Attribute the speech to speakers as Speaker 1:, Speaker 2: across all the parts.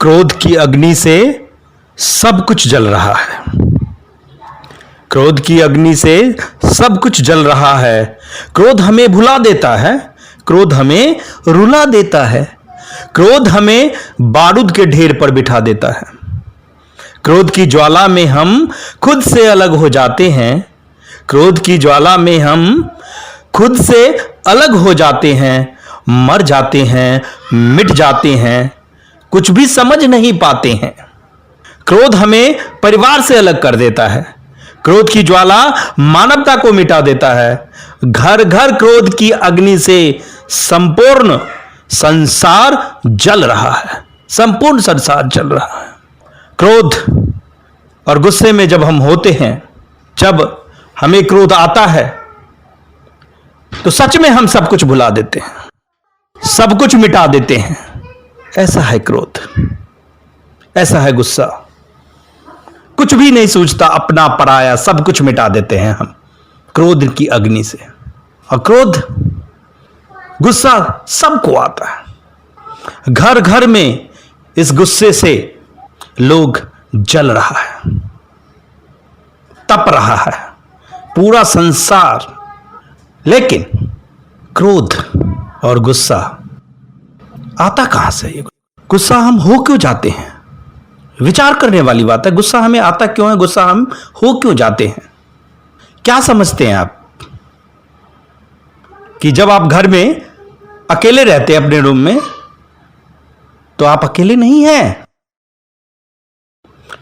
Speaker 1: क्रोध की अग्नि से सब कुछ जल रहा है। क्रोध की अग्नि से सब कुछ जल रहा है। क्रोध हमें भुला देता है, क्रोध हमें रुला देता है, क्रोध हमें बारूद के ढेर पर बिठा देता है। क्रोध की ज्वाला में हम खुद से अलग हो जाते हैं। क्रोध की ज्वाला में हम खुद से अलग हो जाते हैं, मर जाते हैं, मिट जाते हैं, कुछ भी समझ नहीं पाते हैं। क्रोध हमें परिवार से अलग कर देता है। क्रोध की ज्वाला मानवता को मिटा देता है। घर घर क्रोध की अग्नि से संपूर्ण संसार जल रहा है, संपूर्ण संसार जल रहा है। क्रोध और गुस्से में जब हम होते हैं, जब हमें क्रोध आता है, तो सच में हम सब कुछ भुला देते हैं, सब कुछ मिटा देते हैं। ऐसा है क्रोध, ऐसा है गुस्सा। कुछ भी नहीं सूझता, अपना पराया सब कुछ मिटा देते हैं हम क्रोध की अग्नि से। और क्रोध गुस्सा सबको आता है। घर घर में इस गुस्से से लोग जल रहा है, तप रहा है पूरा संसार। लेकिन क्रोध और गुस्सा आता कहां से? ये गुस्सा हम हो क्यों जाते हैं? विचार करने वाली बात है। गुस्सा हमें आता क्यों है? गुस्सा हम हो क्यों जाते हैं? क्या समझते हैं आप कि जब आप घर में अकेले रहते हैं अपने रूम में, तो आप अकेले नहीं हैं,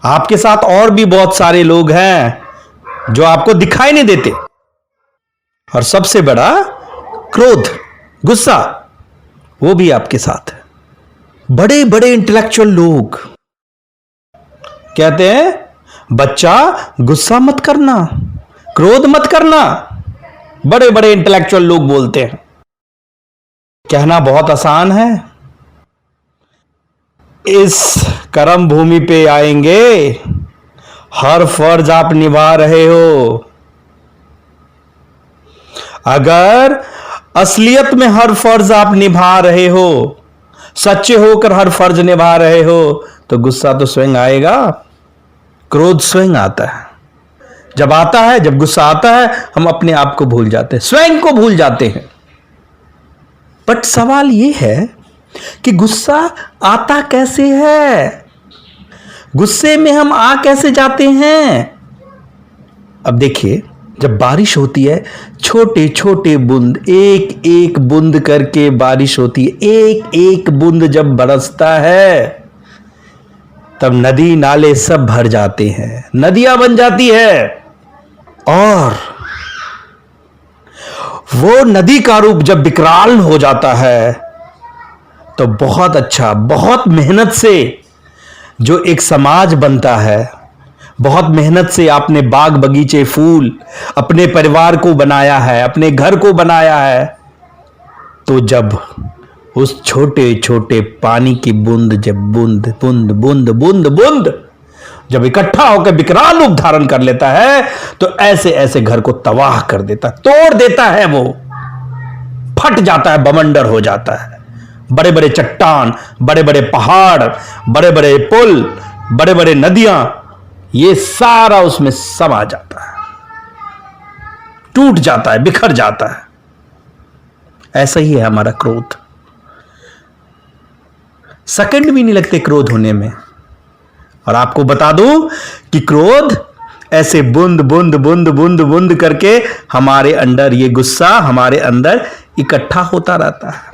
Speaker 1: आपके साथ और भी बहुत सारे लोग हैं जो आपको दिखाई नहीं देते। और सबसे बड़ा क्रोध, गुस्सा, वो भी आपके साथ है। बड़े बड़े इंटेलेक्चुअल लोग कहते हैं बच्चा गुस्सा मत करना, क्रोध मत करना। बड़े बड़े इंटेलेक्चुअल लोग बोलते हैं। कहना बहुत आसान है। इस कर्म भूमि पे आएंगे, हर फर्ज आप निभा रहे हो। अगर असलियत में हर फर्ज आप निभा रहे हो, सच्चे होकर हर फर्ज निभा रहे हो, तो गुस्सा तो स्वयं आएगा, क्रोध स्वयं आता है। जब आता है, जब गुस्सा आता है, हम अपने आप को भूल जाते हैं, स्वयं को भूल जाते हैं। बट सवाल यह है कि गुस्सा आता कैसे है? गुस्से में हम आ कैसे जाते हैं? अब देखिए, जब बारिश होती है, छोटे छोटे बूंद, एक एक बूंद करके बारिश होती है, एक एक बूंद जब बरसता है, तब नदी नाले सब भर जाते हैं, नदियां बन जाती है। और वो नदी का रूप जब विकराल हो जाता है, तो बहुत अच्छा, बहुत मेहनत से जो एक समाज बनता है, बहुत मेहनत से आपने बाग बगीचे, फूल, अपने परिवार को बनाया है, अपने घर को बनाया है, तो जब उस छोटे छोटे पानी की बूंद, जब बूंद बूंद बूंद बूंद बूंद जब इकट्ठा होकर विकराल रूप धारण कर लेता है, तो ऐसे ऐसे घर को तबाह कर देता है, तोड़ देता है, वो फट जाता है, बवंडर हो जाता है। बड़े बड़े चट्टान, बड़े बड़े पहाड़, बड़े बड़े पुल, बड़े बड़े नदियां, ये सारा उसमें समा जाता है, टूट जाता है, बिखर जाता है। ऐसा ही है हमारा क्रोध। सेकंड भी नहीं लगते क्रोध होने में। और आपको बता दूं कि क्रोध ऐसे बूंद बूंद बूंद बूंद बूंद करके हमारे अंदर, ये गुस्सा हमारे अंदर इकट्ठा होता रहता है।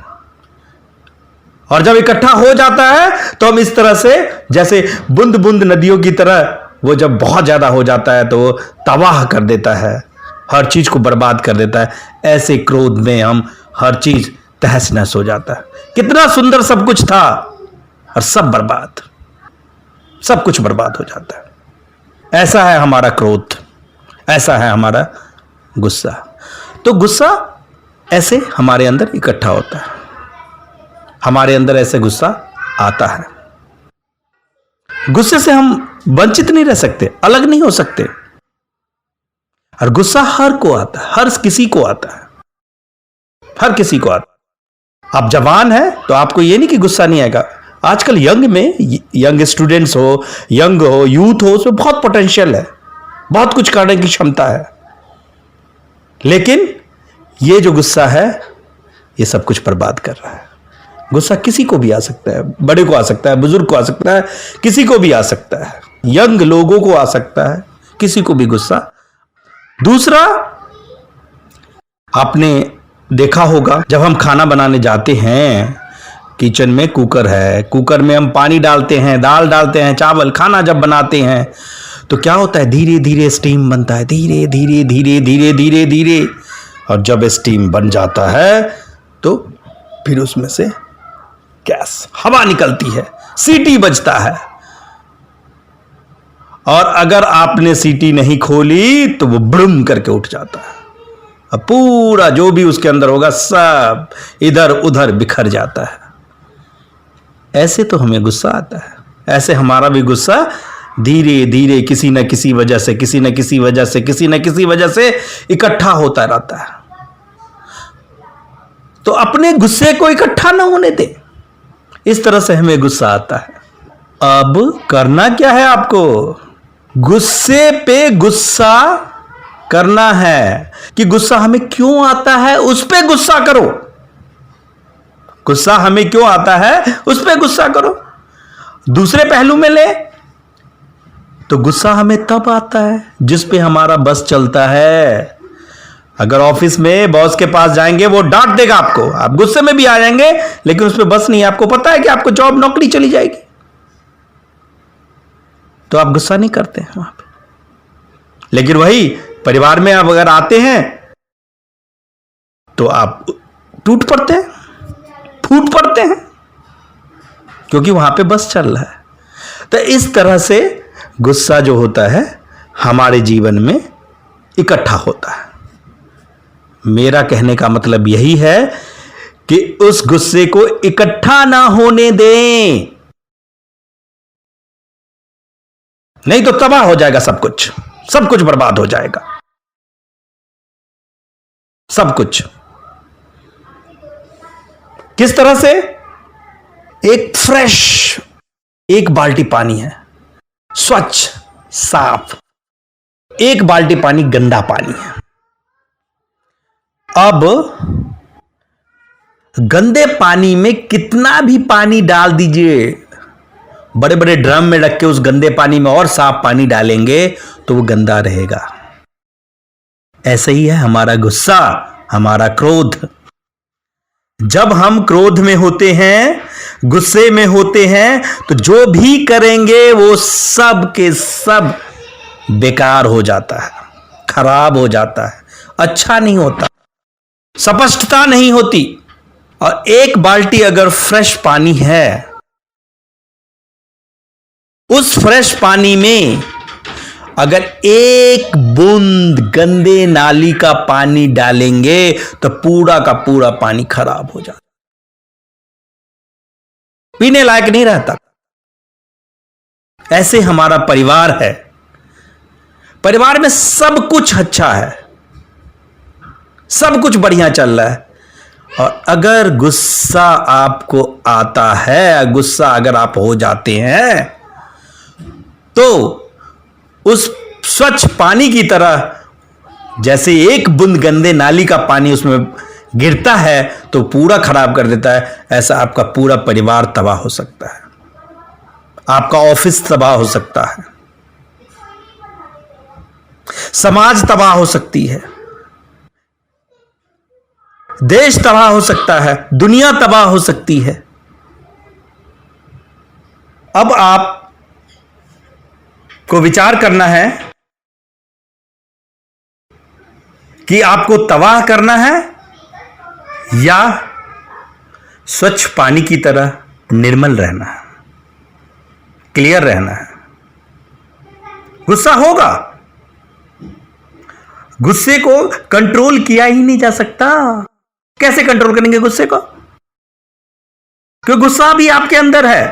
Speaker 1: और जब इकट्ठा हो जाता है, तो हम इस तरह से, जैसे बूंद बूंद नदियों की तरह, वो जब बहुत ज्यादा हो जाता है तो वो तबाह कर देता है, हर चीज को बर्बाद कर देता है। ऐसे क्रोध में हम हर चीज तहस नहस हो जाता है। कितना सुंदर सब कुछ था, और सब बर्बाद, सब कुछ बर्बाद हो जाता है। ऐसा है हमारा क्रोध, ऐसा है हमारा गुस्सा। तो गुस्सा ऐसे हमारे अंदर इकट्ठा होता है, हमारे अंदर ऐसे गुस्सा आता है। गुस्से से हम वंचित नहीं रह सकते, अलग नहीं हो सकते। और गुस्सा हर को आता है, हर किसी को आता है, हर किसी को आता है। आप जवान हैं तो आपको ये नहीं कि गुस्सा नहीं आएगा, आजकल यंग स्टूडेंट्स हो, यंग हो, यूथ हो, उसमें बहुत पोटेंशियल है, बहुत कुछ करने की क्षमता है। लेकिन ये जो गुस्सा है ये सब कुछ बर्बाद कर रहा है। गुस्सा किसी को भी आ सकता है, बड़े को आ सकता है, बुजुर्ग को आ सकता है, किसी को भी आ सकता है, यंग लोगों को आ सकता है, किसी को भी गुस्सा। दूसरा, आपने देखा होगा जब हम खाना बनाने जाते हैं, किचन में कुकर है, कुकर में हम पानी डालते हैं, दाल डालते हैं, चावल, खाना जब बनाते हैं तो क्या होता है, धीरे धीरे स्टीम बनता है, धीरे धीरे धीरे धीरे धीरे धीरे। और जब स्टीम बन जाता है तो फिर उसमें से गैस, हवा निकलती है, सीटी बजता है। और अगर आपने सीटी नहीं खोली तो वो ब्रुम करके उठ जाता है, अब पूरा जो भी उसके अंदर होगा सब इधर उधर बिखर जाता है। ऐसे तो हमें गुस्सा आता है, ऐसे हमारा भी गुस्सा धीरे धीरे किसी न किसी वजह से, किसी न किसी वजह से, किसी न किसी वजह से इकट्ठा होता रहता है। तो अपने गुस्से को इकट्ठा ना होने दे, इस तरह से हमें गुस्सा आता है। अब करना क्या है आपको, गुस्से पे गुस्सा करना है कि गुस्सा हमें क्यों आता है उस पे गुस्सा करो। गुस्सा हमें क्यों आता है उस पे गुस्सा करो। दूसरे पहलू में ले तो गुस्सा हमें तब आता है जिस पे हमारा बस चलता है। अगर ऑफिस में बॉस के पास जाएंगे, वो डांट देगा आपको, आप गुस्से में भी आ जाएंगे, लेकिन उस पे बस नहीं, आपको पता है कि आपको जॉब, नौकरी चली जाएगी, तो आप गुस्सा नहीं करते हैं वहां पे। लेकिन वही परिवार में आप अगर आते हैं तो आप टूट पड़ते हैं, फूट पड़ते हैं, क्योंकि वहां पे बस चल रहा है। तो इस तरह से गुस्सा जो होता है हमारे जीवन में इकट्ठा होता है। मेरा कहने का मतलब यही है कि उस गुस्से को इकट्ठा ना होने दें, नहीं तो तबाह हो जाएगा सब कुछ, सब कुछ बर्बाद हो जाएगा, सब कुछ। किस तरह से, एक फ्रेश, एक बाल्टी पानी है, स्वच्छ साफ, एक बाल्टी पानी गंदा पानी है। अब गंदे पानी में कितना भी पानी डाल दीजिए, बड़े बड़े ड्रम में रख के उस गंदे पानी में और साफ पानी डालेंगे तो वो गंदा रहेगा। ऐसे ही है हमारा गुस्सा, हमारा क्रोध। जब हम क्रोध में होते हैं, गुस्से में होते हैं, तो जो भी करेंगे वो सब के सब बेकार हो जाता है, खराब हो जाता है, अच्छा नहीं होता, स्पष्टता नहीं होती। और एक बाल्टी अगर फ्रेश पानी है, उस फ्रेश पानी में अगर एक बूंद गंदे नाली का पानी डालेंगे तो पूरा का पूरा पानी खराब हो जाता, पीने लायक नहीं रहता। ऐसे हमारा परिवार है, परिवार में सब कुछ अच्छा है, सब कुछ बढ़िया चल रहा है, और अगर गुस्सा आपको आता है, गुस्सा अगर आप हो जाते हैं, तो उस स्वच्छ पानी की तरह जैसे एक बूंद गंदे नाली का पानी उसमें गिरता है तो पूरा खराब कर देता है, ऐसा आपका पूरा परिवार तबाह हो सकता है, आपका ऑफिस तबाह हो सकता है, समाज तबाह हो सकती है, देश तबाह हो सकता है, दुनिया तबाह हो सकती है। अब आप को विचार करना है कि आपको तबाह करना है या स्वच्छ पानी की तरह निर्मल रहना है, क्लियर रहना है। गुस्सा होगा, गुस्से को कंट्रोल किया ही नहीं जा सकता। कैसे कंट्रोल करेंगे गुस्से को, क्योंकि गुस्सा भी आपके अंदर है।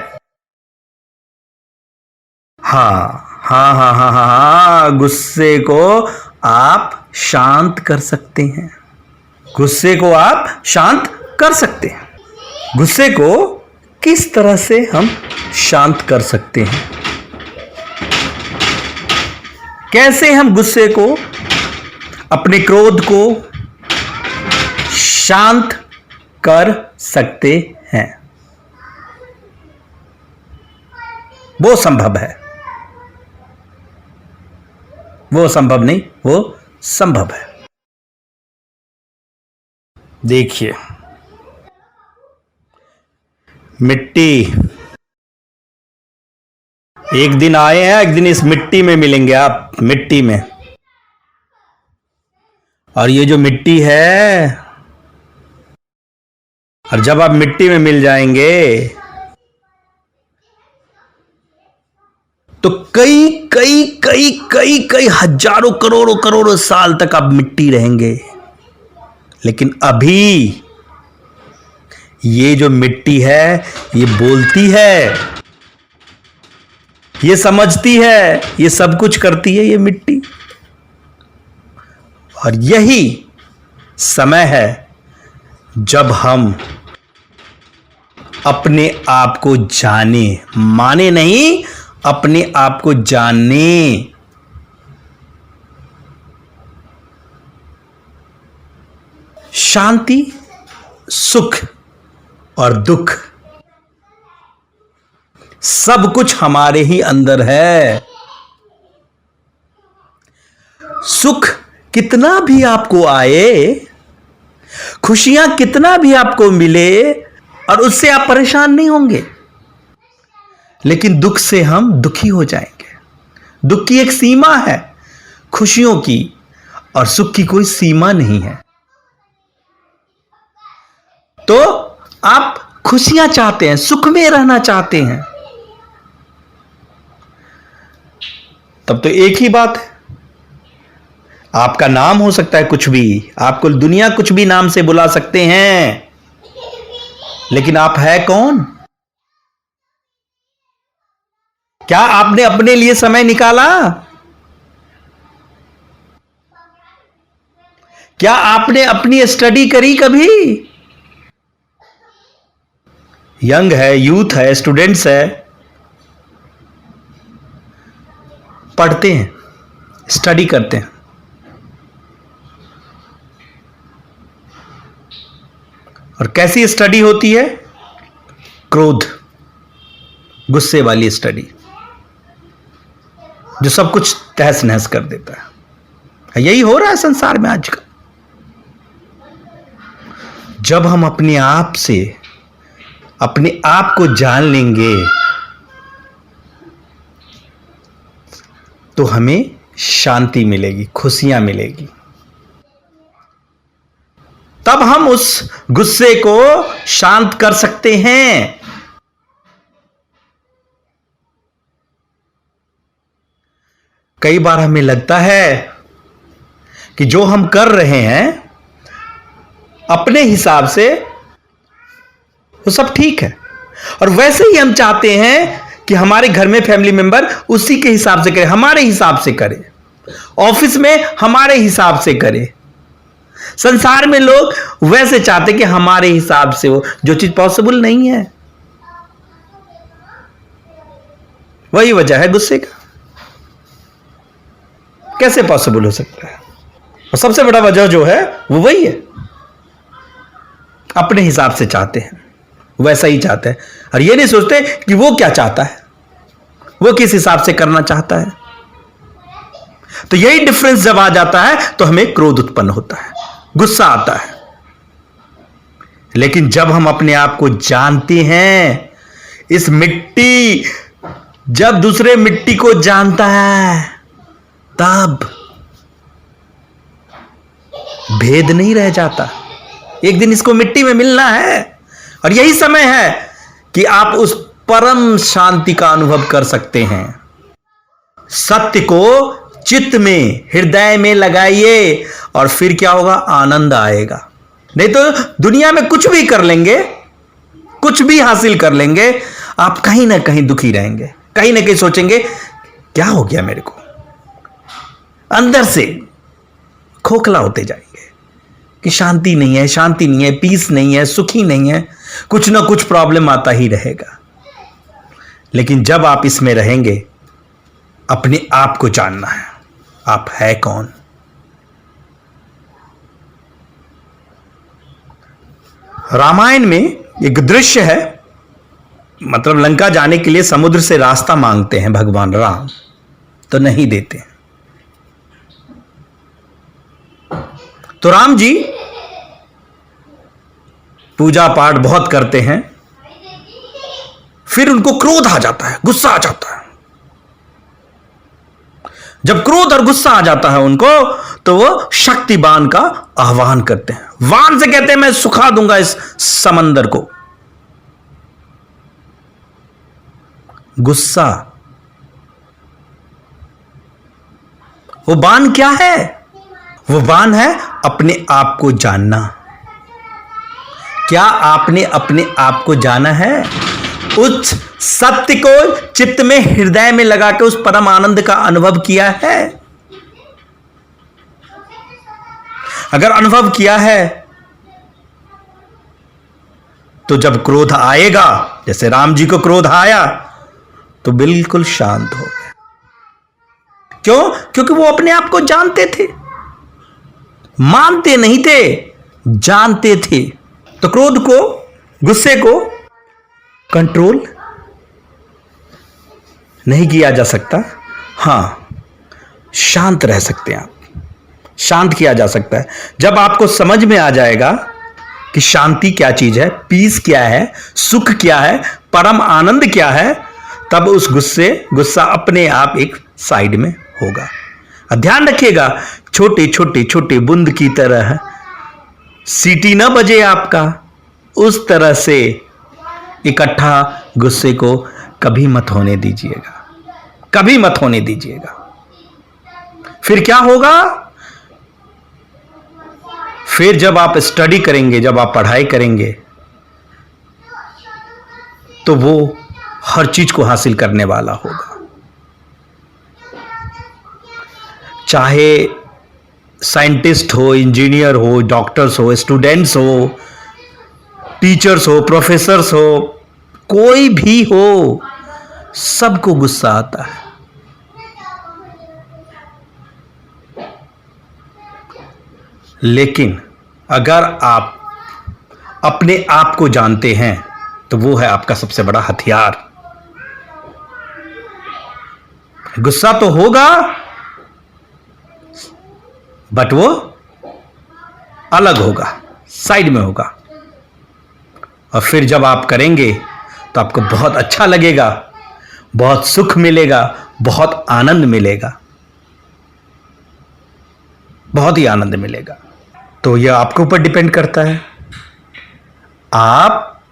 Speaker 1: हाँ, गुस्से को आप शांत कर सकते हैं, गुस्से को आप शांत कर सकते हैं। गुस्से को किस तरह से हम शांत कर सकते हैं, कैसे हम गुस्से को, अपने क्रोध को शांत कर सकते हैं। वो संभव है, वो संभव नहीं, वो संभव है। देखिए, मिट्टी, एक दिन आए हैं, एक दिन इस मिट्टी में मिलेंगे आप, मिट्टी में। और ये जो मिट्टी है, और जब आप मिट्टी में मिल जाएंगे तो कई कई कई कई कई हजारों करोड़ों करोड़ों साल तक आप मिट्टी रहेंगे। लेकिन अभी ये जो मिट्टी है, ये बोलती है, ये समझती है, ये सब कुछ करती है, ये मिट्टी। और यही समय है जब हम अपने आप को जाने, माने नहीं, अपने आप को जाने। शांति, सुख और दुख सब कुछ हमारे ही अंदर है। सुख कितना भी आपको आए, खुशियां कितना भी आपको मिले, और उससे आप परेशान नहीं होंगे। लेकिन दुख से हम दुखी हो जाएंगे। दुख की एक सीमा है, खुशियों की और सुख की कोई सीमा नहीं है। तो आप खुशियां चाहते हैं, सुख में रहना चाहते हैं, तब तो एक ही बात है, आपका नाम हो सकता है कुछ भी, आपको दुनिया कुछ भी नाम से बुला सकते हैं, लेकिन आप है कौन? क्या आपने अपने लिए समय निकाला? क्या आपने अपनी स्टडी करी कभी? यंग है, यूथ है, स्टूडेंट्स है, पढ़ते हैं, स्टडी करते हैं, और कैसी स्टडी होती है? क्रोध, गुस्से वाली स्टडी, जो सब कुछ तहस नहस कर देता है। यही हो रहा है संसार में आजकल। जब हम अपने आप से, अपने आप को जान लेंगे, तो हमें शांति मिलेगी, खुशियां मिलेगी। तब हम उस गुस्से को शांत कर सकते हैं। कई बार हमें लगता है कि जो हम कर रहे हैं अपने हिसाब से वो सब ठीक है, और वैसे ही हम चाहते हैं कि हमारे घर में फैमिली मेंबर उसी के हिसाब से करे, हमारे हिसाब से करे, ऑफिस में हमारे हिसाब से करे, संसार में लोग वैसे चाहते कि हमारे हिसाब से हो, जो चीज पॉसिबल नहीं है। वही वजह है गुस्से का। कैसे पॉसिबल हो सकता है? और सबसे बड़ा वजह जो है वो वही है, अपने हिसाब से चाहते हैं, वैसा ही चाहते हैं, और ये नहीं सोचते कि वो क्या चाहता है, वो किस हिसाब से करना चाहता है। तो यही डिफरेंस जब आ जाता है तो हमें क्रोध उत्पन्न होता है, गुस्सा आता है। लेकिन जब हम अपने आप को जानते हैं, इस मिट्टी जब दूसरे मिट्टी को जानता है, तब भेद नहीं रह जाता। एक दिन इसको मिट्टी में मिलना है, और यही समय है कि आप उस परम शांति का अनुभव कर सकते हैं। सत्य को चित्त में, हृदय में लगाइए, और फिर क्या होगा? आनंद आएगा। नहीं तो दुनिया में कुछ भी कर लेंगे, कुछ भी हासिल कर लेंगे, आप कहीं ना कहीं दुखी रहेंगे, कहीं ना कहीं सोचेंगे क्या हो गया मेरे को, अंदर से खोखला होते जाएंगे। कि शांति नहीं है, शांति नहीं है, पीस नहीं है, सुखी नहीं है, कुछ ना कुछ प्रॉब्लम आता ही रहेगा। लेकिन जब आप इसमें रहेंगे, अपने आप को जानना है, आप है कौन। रामायण में एक दृश्य है, मतलब लंका जाने के लिए समुद्र से रास्ता मांगते हैं भगवान राम, तो नहीं देते। तो राम जी पूजा पाठ बहुत करते हैं, फिर उनको क्रोध आ जाता है, गुस्सा आ जाता है। जब क्रोध और गुस्सा आ जाता है उनको, तो वो शक्ति बाण का आह्वान करते हैं। वाण से कहते हैं मैं सुखा दूंगा इस समंदर को। गुस्सा, वो बाण क्या है? वो बाण है अपने आप को जानना। क्या आपने अपने आप को जाना है? उस सत्य को चित्त में, हृदय में लगा के उस परम आनंद का अनुभव किया है? अगर अनुभव किया है, तो जब क्रोध आएगा, जैसे राम जी को क्रोध आया, तो बिल्कुल शांत हो गए। क्यों? क्योंकि वो अपने आप को जानते थे, मानते नहीं थे, जानते थे। तो क्रोध को, गुस्से को कंट्रोल नहीं किया जा सकता। हां, शांत रह सकते हैं आप, शांत किया जा सकता है। जब आपको समझ में आ जाएगा कि शांति क्या चीज है, पीस क्या है, सुख क्या है, परम आनंद क्या है, तब उस गुस्सा अपने आप एक साइड में होगा। ध्यान रखिएगा, छोटे छोटे छोटे बूंद की तरह सीटी ना बजे आपका, उस तरह से इकट्ठा गुस्से को कभी मत होने दीजिएगा, कभी मत होने दीजिएगा। फिर क्या होगा? फिर जब आप स्टडी करेंगे, जब आप पढ़ाई करेंगे, तो वो हर चीज को हासिल करने वाला होगा। चाहे साइंटिस्ट हो, इंजीनियर हो, डॉक्टर्स हो, स्टूडेंट्स हो, टीचर्स हो, प्रोफेसर्स हो, कोई भी हो, सबको गुस्सा आता है। लेकिन अगर आप अपने आप को जानते हैं, तो वो है आपका सबसे बड़ा हथियार। गुस्सा तो होगा, बट वो अलग होगा, साइड में होगा। और फिर जब आप करेंगे, तो आपको बहुत अच्छा लगेगा, बहुत सुख मिलेगा, बहुत आनंद मिलेगा, बहुत ही आनंद मिलेगा। तो यह आपके ऊपर डिपेंड करता है, आप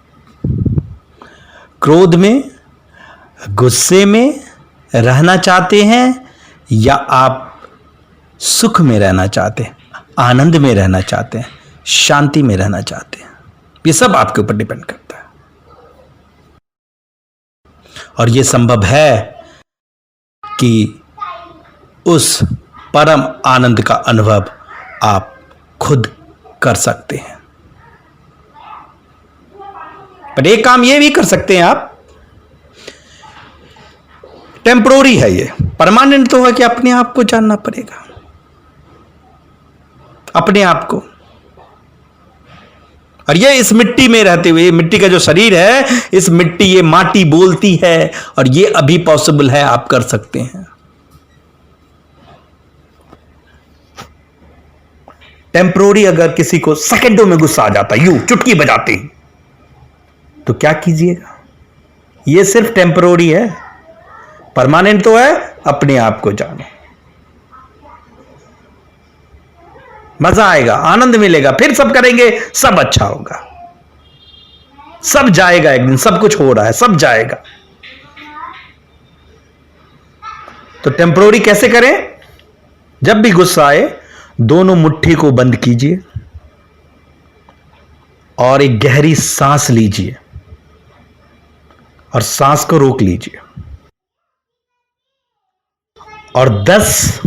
Speaker 1: क्रोध में, गुस्से में रहना चाहते हैं, या आप सुख में रहना चाहते हैं, आनंद में रहना चाहते हैं, शांति में रहना चाहते हैं। ये सब आपके ऊपर डिपेंड करता है। और ये संभव है कि उस परम आनंद का अनुभव आप खुद कर सकते हैं। पर एक काम ये भी कर सकते हैं आप, टेम्परोरी है ये, परमानेंट तो है कि अपने आप को जानना पड़ेगा, अपने आप को। और ये इस मिट्टी में रहते हुए, मिट्टी का जो शरीर है, इस मिट्टी, ये माटी बोलती है, और ये अभी पॉसिबल है, आप कर सकते हैं। टेम्परोरी अगर किसी को सेकंडों में गुस्सा आ जाता है, यूं चुटकी बजाते ही, तो क्या कीजिएगा? ये सिर्फ टेम्परोरी है, परमानेंट तो है, अपने आप को जानो। मजा आएगा, आनंद मिलेगा, फिर सब करेंगे, सब अच्छा होगा, सब जाएगा। एक दिन सब कुछ हो रहा है, सब जाएगा। तो टेम्परोरी कैसे करें? जब भी गुस्सा आए, दोनों मुट्ठी को बंद कीजिए और एक गहरी सांस लीजिए और सांस को रोक लीजिए और 10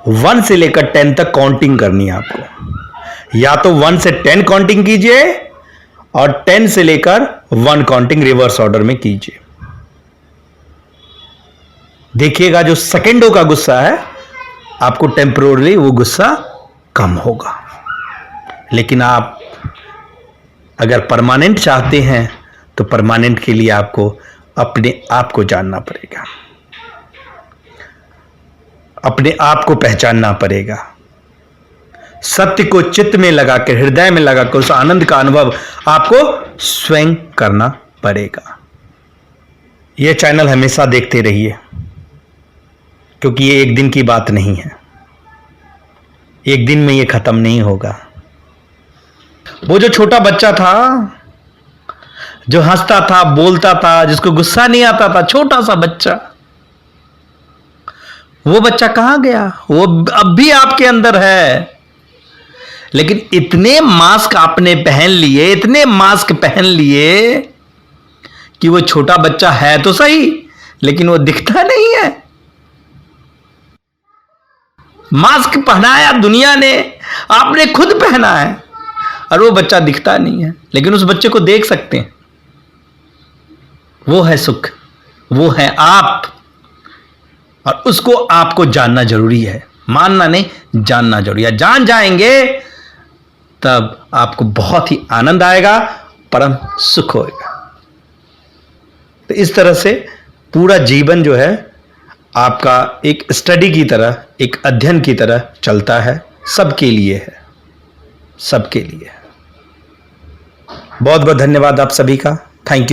Speaker 1: 1 से लेकर 10 तक काउंटिंग करनी है आपको। या तो 1 से 10 काउंटिंग कीजिए और 10 से लेकर 1 काउंटिंग रिवर्स ऑर्डर में कीजिए। देखिएगा जो सेकंडों का गुस्सा है, आपको टेम्परोरली वो गुस्सा कम होगा। लेकिन आप अगर परमानेंट चाहते हैं तो परमानेंट के लिए आपको अपने आप को जानना पड़ेगा, अपने आप को पहचानना पड़ेगा। सत्य को चित्त में लगाकर, हृदय में लगाकर उस आनंद का अनुभव आपको स्वयं करना पड़ेगा। यह चैनल हमेशा देखते रहिए, क्योंकि ये एक दिन की बात नहीं है, एक दिन में ये खत्म नहीं होगा। वो जो छोटा बच्चा था, जो हंसता था, बोलता था, जिसको गुस्सा नहीं आता था, छोटा सा बच्चा, वो बच्चा कहां गया? वो अब भी आपके अंदर है, लेकिन इतने मास्क आपने पहन लिए, इतने मास्क पहन लिए कि वो छोटा बच्चा है तो सही, लेकिन वो दिखता नहीं है। मास्क पहनाया दुनिया ने, आपने खुद पहना है, और वो बच्चा दिखता नहीं है, लेकिन उस बच्चे को देख सकते हैं। वो है सुख, वो है आप, और उसको आपको जानना जरूरी है। मानना नहीं, जानना जरूरी है। जान जाएंगे तब आपको बहुत ही आनंद आएगा, परम सुख होगा। तो इस तरह से पूरा जीवन जो है आपका एक स्टडी की तरह, एक अध्ययन की तरह चलता है, सबके लिए है, सबके लिए। बहुत बहुत धन्यवाद आप सभी का। Thank you.